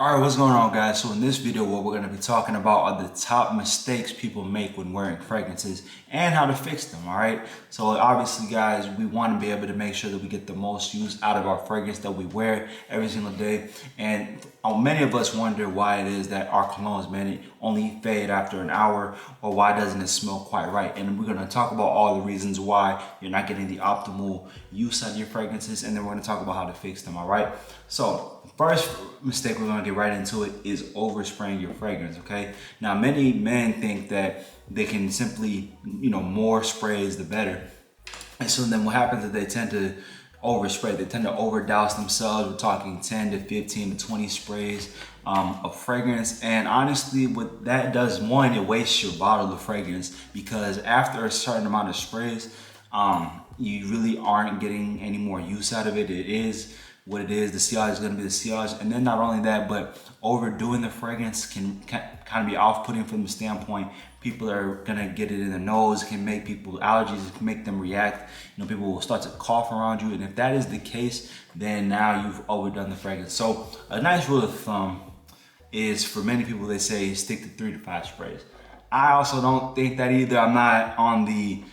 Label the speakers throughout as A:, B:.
A: All right, what's going on, guys? So in this video, what we're going to be talking about are the top mistakes people make when wearing fragrances and how to fix them, all right? So obviously, guys, we want to be able to make sure that we get the most use out of our fragrance that we wear every single day. And many of us wonder why it is that our colognes only fade after an hour, or why doesn't it smell quite right? And we're going to talk about all the reasons why you're not getting the optimal use out of your fragrances, and then we're going to talk about how to fix them, all right? So first mistake we're gonna get right into it is overspraying your fragrance, okay? Now, many men think that they can simply, more sprays the better. And so then what happens is they tend to overspray. They tend to overdouse themselves. We're talking 10 to 15 to 20 sprays of fragrance. And honestly, what that does, one, it wastes your bottle of fragrance, because after a certain amount of sprays, you really aren't getting any more use out of it. It is what it is. The sillage is going to be the sillage. And then not only that, but overdoing the fragrance can kind of be off-putting from the standpoint. People are going to get it in their nose. It can make people allergies. It can make them react. People will start to cough around you. And if that is the case, then now you've overdone the fragrance. So a nice rule of thumb is, for many people, they say stick to 3 to 5 sprays. I also don't think that either. I'm not on the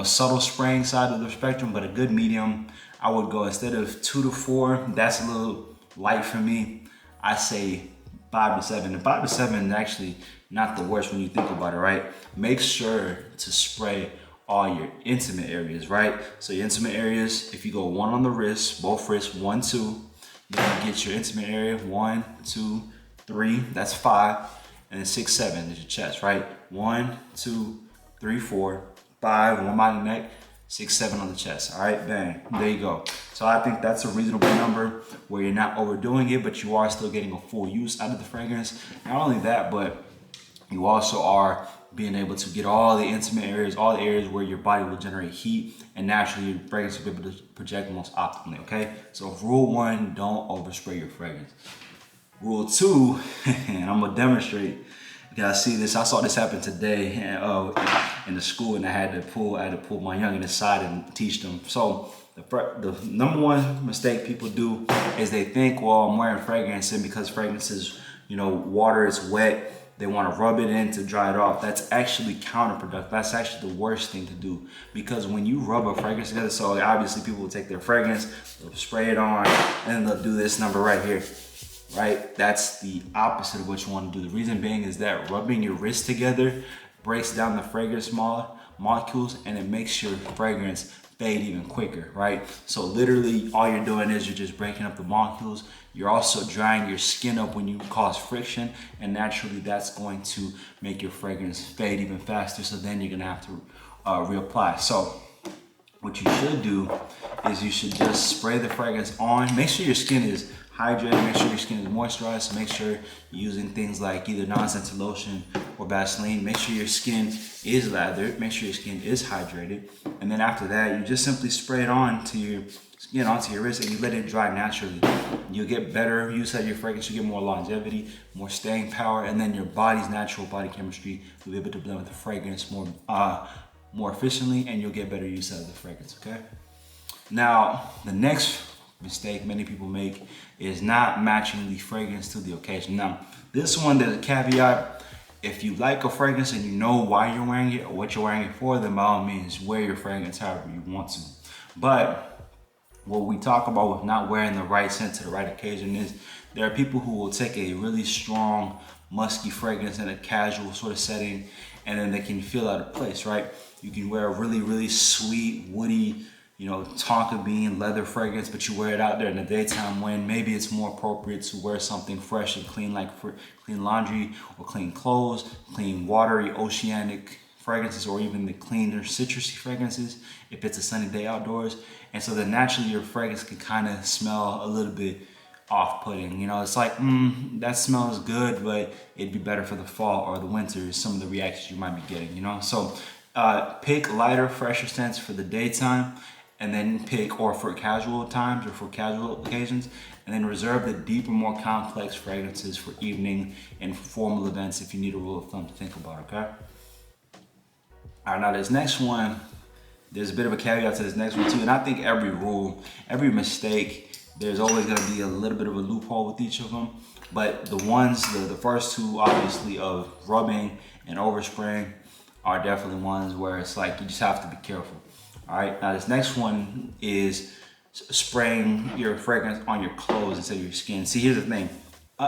A: subtle spraying side of the spectrum, but a good medium, I would go, instead of 2 to 4, that's a little light for me. I say 5 to 7. And 5 to 7 is actually not the worst when you think about it, right? Make sure to spray all your intimate areas, right? So your intimate areas, if you go 1 on the wrist, both wrists, 1, 2, then you get your intimate area, 1, 2, 3, that's 5, and then 6, 7 is your chest, right? 1, 2, 3, 4, 5, 1 by the neck, 6, 7 on the chest. All right, bang, there you go. So I think that's a reasonable number where you're not overdoing it, but you are still getting a full use out of the fragrance. Not only that, but you also are being able to get all the intimate areas, all the areas where your body will generate heat, and naturally your fragrance will be able to project most optimally, okay? So rule 1, don't overspray your fragrance. Rule 2, and I'm gonna demonstrate, because I saw this happen today in the school, and I had to pull my youngin aside and teach them. So the number one mistake people do is they think, well, I'm wearing fragrance, and because fragrance is, water is wet, they want to rub it in to dry it off. That's actually counterproductive. That's actually the worst thing to do, because when you rub a fragrance together, so obviously people will take their fragrance, they'll spray it on, and they'll do this number right here. Right? That's the opposite of what you want to do. The reason being is that rubbing your wrists together breaks down the fragrance molecules, and it makes your fragrance fade even quicker, right? So literally all you're doing is you're just breaking up the molecules. You're also drying your skin up when you cause friction, and naturally that's going to make your fragrance fade even faster. So then you're gonna have to reapply. So what you should do is you should just spray the fragrance on. Make sure your skin is hydrated, make sure your skin is moisturized, make sure you're using things like either non-scented lotion or Vaseline. Make sure your skin is lathered, make sure your skin is hydrated. And then after that, you just simply spray it onto your skin, onto your wrist, and you let it dry naturally. You'll get better use out of your fragrance, you get more longevity, more staying power, and then your body's natural body chemistry will be able to blend with the fragrance more efficiently, and you'll get better use out of the fragrance, okay? Now, the next mistake many people make is not matching the fragrance to the occasion. Now, this one, there's a caveat. If you like a fragrance and you know why you're wearing it or what you're wearing it for, then by all means, wear your fragrance however you want to. But what we talk about with not wearing the right scent to the right occasion is there are people who will take a really strong, musky fragrance in a casual sort of setting, and then they can feel out of place, right? You can wear a really, really sweet, woody, tonka bean leather fragrance, but you wear it out there in the daytime when maybe it's more appropriate to wear something fresh and clean, like for clean laundry or clean clothes, clean watery oceanic fragrances, or even the cleaner citrusy fragrances if it's a sunny day outdoors. And so then naturally your fragrance can kind of smell a little bit off-putting. It's like, that smells good, but it'd be better for the fall or the winter, some of the reactions you might be getting, So pick lighter, fresher scents for the daytime, and then pick, or for casual times or for casual occasions, and then reserve the deeper, more complex fragrances for evening and formal events if you need a rule of thumb to think about, okay? All right, now this next one, there's a bit of a caveat to this next one too, and I think every mistake There's always going to be a little bit of a loophole with each of them, but the first two, obviously, of rubbing and overspraying, are definitely ones where it's like you just have to be careful. All right, now this next one is spraying your fragrance on your clothes instead of your skin. See, here's the thing.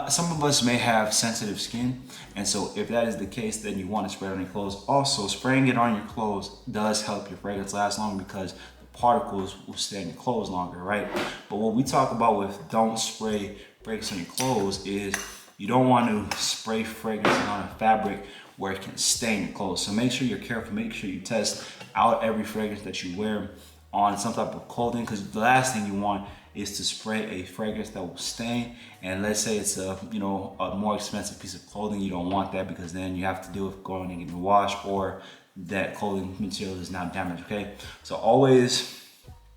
A: Some of us may have sensitive skin, and so if that is the case, then you want to spray it on your clothes. Also, spraying it on your clothes does help your fragrance last long because the particles will stay in your clothes longer, right? But what we talk about with don't spray fragrance on your clothes is you don't want to spray fragrance on a fabric where it can stain your clothes. So make sure you're careful, make sure you test out every fragrance that you wear on some type of clothing, because the last thing you want is to spray a fragrance that will stain. And let's say it's a more expensive piece of clothing. You don't want that, because then you have to deal with going and getting washed, or that clothing material is now damaged. Okay, so always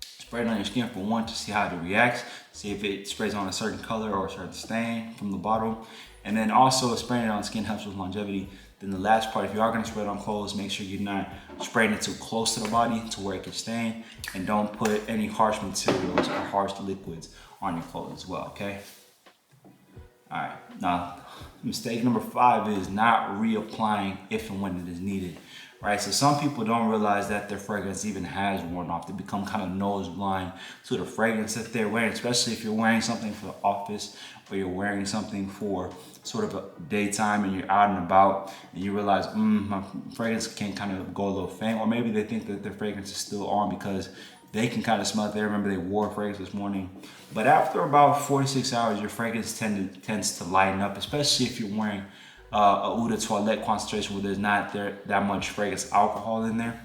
A: spray it on your skin for one, to see how it reacts, see if it sprays on a certain color or a certain stain from the bottle. And then also spraying it on skin helps with longevity. Then the last part, if you are going to spray it on clothes, make sure you're not spraying it too close to the body to where it can stain, and don't put any harsh materials or harsh liquids on your clothes as well, okay? All right, now mistake number 5 is not reapplying if and when it is needed, right? So some people don't realize that their fragrance even has worn off. They become kind of nose blind to the fragrance that they're wearing, especially if you're wearing something for the office, or you're wearing something for sort of a daytime and you're out and about and you realize, my fragrance can kind of go a little faint, or maybe they think that their fragrance is still on because they can kind of smell it. They remember they wore fragrance this morning. But after about 4 to 6 hours, your fragrance tends to lighten up, especially if you're wearing a eau de toilette concentration where there's not that much fragrance alcohol in there.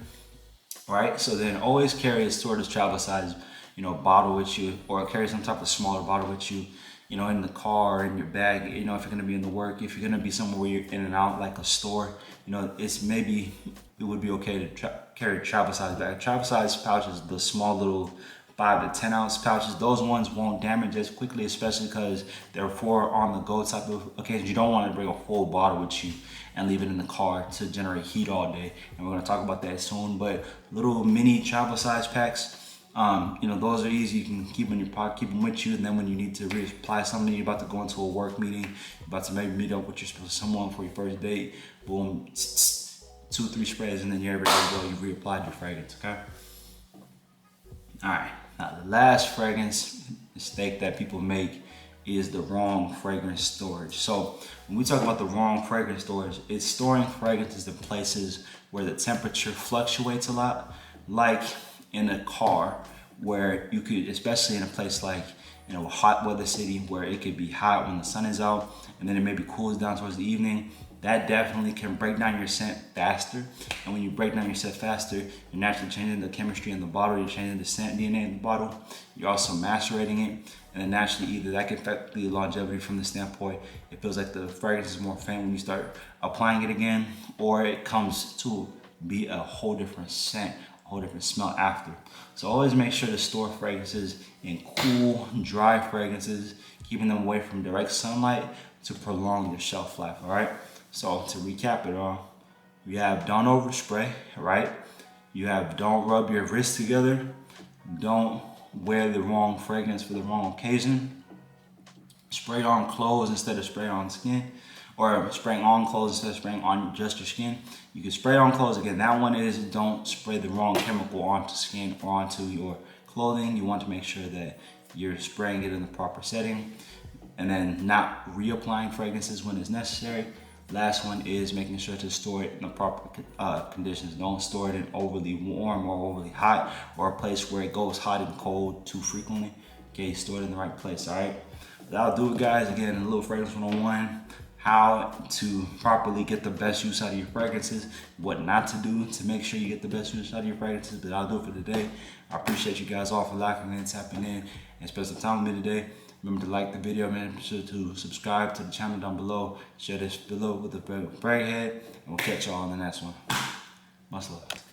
A: All right, so then always carry a sort of travel size, bottle with you, or carry some type of smaller bottle with you, in the car, in your bag, if you're gonna be in the work, if you're gonna be somewhere where you're in and out, like a store, it would be okay to carry a travel size bag. Travel size pouches, the small little 5 to 10 ounce pouches, those ones won't damage as quickly, especially because they're for on the go type of occasions. You don't want to bring a full bottle with you and leave it in the car to generate heat all day. And we're gonna talk about that soon, but little mini travel size packs, those are easy. You can keep them in your pocket, keep them with you, and then when you need to reapply something, you're about to go into a work meeting, you're about to maybe meet up with someone for your first date, boom, 2-3 sprays, and then you're ready to go. You reapplied your fragrance, okay? All right, now the last fragrance mistake that people make is the wrong fragrance storage. So when we talk about the wrong fragrance storage, it's storing fragrances in places where the temperature fluctuates a lot, like in a car, where you could, especially in a place like a hot weather city where it could be hot when the sun is out, and then it maybe cools down towards the evening. That definitely can break down your scent faster. And when you break down your scent faster, you're naturally changing the chemistry in the bottle, you're changing the scent DNA in the bottle, you're also macerating it, and then naturally either that can affect the longevity from the standpoint, it feels like the fragrance is more faint when you start applying it again, or it comes to be a whole different scent, a whole different smell after. So always make sure to store fragrances in cool, dry fragrances, keeping them away from direct sunlight to prolong their shelf life, all right? So to recap it all, you have don't overspray, right? You have don't rub your wrists together, don't wear the wrong fragrance for the wrong occasion, spray on clothes instead of spraying on skin, or spraying on clothes instead of spraying on just your skin. You can spray on clothes. Again, that one is don't spray the wrong chemical onto skin or onto your clothing. You want to make sure that you're spraying it in the proper setting, and then not reapplying fragrances when it's necessary. Last one is making sure to store it in the proper conditions. Don't store it in overly warm or overly hot, or a place where it goes hot and cold too frequently. Okay, store it in the right place, all right? That'll do it, guys. Again, a little fragrance 101, how to properly get the best use out of your fragrances, what not to do to make sure you get the best use out of your fragrances. But I'll do it for today. I appreciate you guys all for locking in, tapping in, and spending some time with me today. Remember to like the video, man. Be sure to subscribe to the channel down below. Share this below with the brag head, and we'll catch y'all on the next one. Much love.